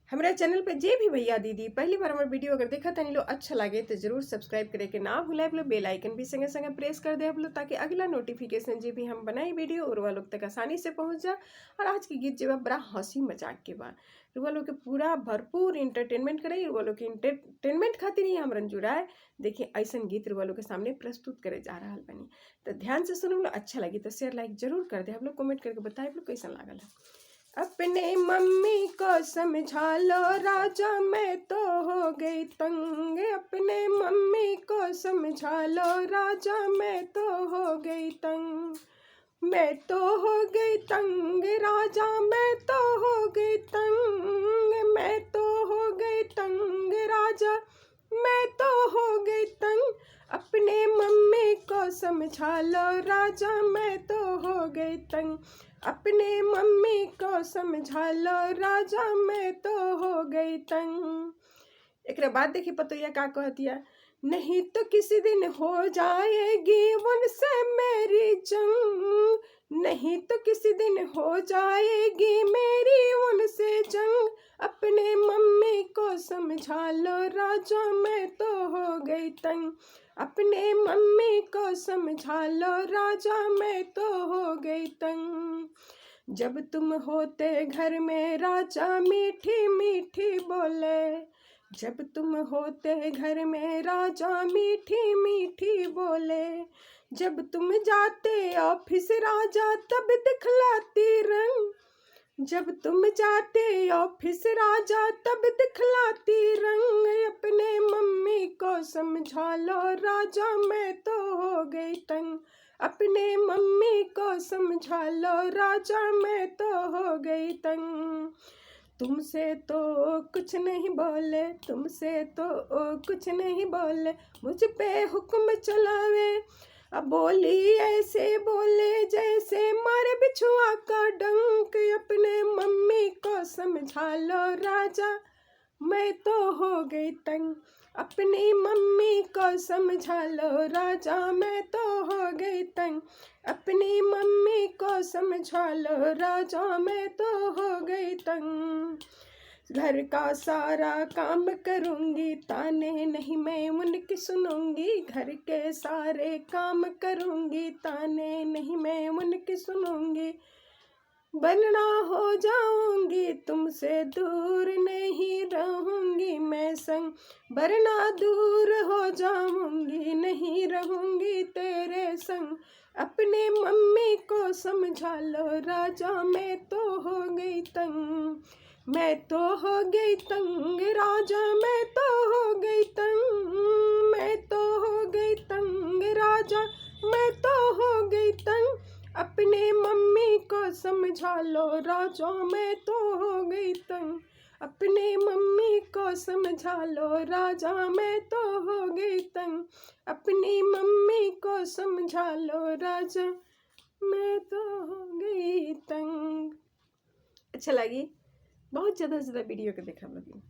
हमारे चैनल पे जे भी भैया दीदी पहली बार हमारे वीडियो अगर देखा तनी लो अच्छा लगे तो जरूर सब्सक्राइब करे के ना भूलाए बोलो, बेल आइकन भी संगे संगे प्रेस कर दे बोलो, ताकि अगला नोटिफिकेशन जे भी हम बनाई वीडियो और लोग तक आसानी से पहुंच जा। और आज की गीत जो है बड़ा हंसी मजाक के बाद रुआ लोग के पूरा भरपूर इंटरटेनमेंट करे, रुआ लोग के इंटरटेनमेंट खातिर ही हम रंजुरा है देखिए ऐसा गीत रुआ लोग के सामने प्रस्तुत करे जा रहा बनी। तो ध्यान से सुनो, अच्छा लगी तो शेयर लाइक जरूर कर दे, हम लोग कमेंट करके बताए आप लोग कैसा लागल है। अपने मम्मी को समझा लो राजा मैं तो हो गई तंग, अपने मम्मी को समझा लो राजा मैं तो हो गई तंग, मैं तो हो गई तंग राजा मैं तो हो गई तंग, मैं तो हो गई तंग राजा मैं तो हो गई तंग, अपने मम्मी को समझा लो राजा मैं तो हो गई तंग, अपने मम्मी को समझा लो राजा मैं तो हो गई तंग। एक बाद देखिए पतोया का कहतिया, नहीं तो किसी दिन हो जाएगी उनसे मेरी जंग, नहीं तो किसी दिन हो जाएगी मेरी उनसे जंग, अपने मम्मी को समझा लो राजा मैं तो हो गई तंग, अपने मम्मी को समझा लो राजा मैं तो हो गई तंग। जब तुम होते घर में राजा मीठी मीठी बोले, जब तुम होते घर में राजा मीठी मीठी बोले, जब तुम जाते ऑफिस राजा तब दिखलाती रंग, जब तुम जाते ऑफिस राजा तब दिखलाती रंग, अपने मम्मी को समझा लो राजा मैं तो हो गई तंग, अपने मम्मी को समझा लो राजा मैं तो हो गई तंग। तुमसे तो कुछ नहीं बोले, तुमसे तो कुछ नहीं बोले, मुझ पे हुक्म चलावे, अब बोली ऐसे बोले जैसे मारे बिछुआ का डंक, अपने मम्मी को समझा लो राजा मैं तो हो गई तंग, अपनी मम्मी को समझा लो राजा मैं तो हो गई तंग, अपनी मम्मी को समझा लो राजा मैं तो हो गई तंग। घर का सारा काम करूँगी ताने नहीं मैं उनकी सुनूंगी, घर के सारे काम करूँगी ताने नहीं मैं उनकी सुनूंगी, वरना हो जाऊंगी तुमसे दूर नहीं रहूंगी मैं संग, वरना दूर हो जाऊंगी नहीं रहूंगी तेरे संग, अपने मम्मी को समझा लो राजा मैं तो हो गई तंग, मैं तो हो गई तंग राजा मैं तो हो गई तंग, मैं तो हो गई तंग राजा मैं तो हो गई तंग, अपने मम्मी को समझा लो राजा मैं तो हो गई तंग, अपने मम्मी को समझा लो राजा मैं तो हो गई तंग, अपनी मम्मी को समझा लो राजा मैं तो हो गई तंग। अच्छा लगी बहुत ज़्यादा से ज़्यादा वीडियो को देखा लोग।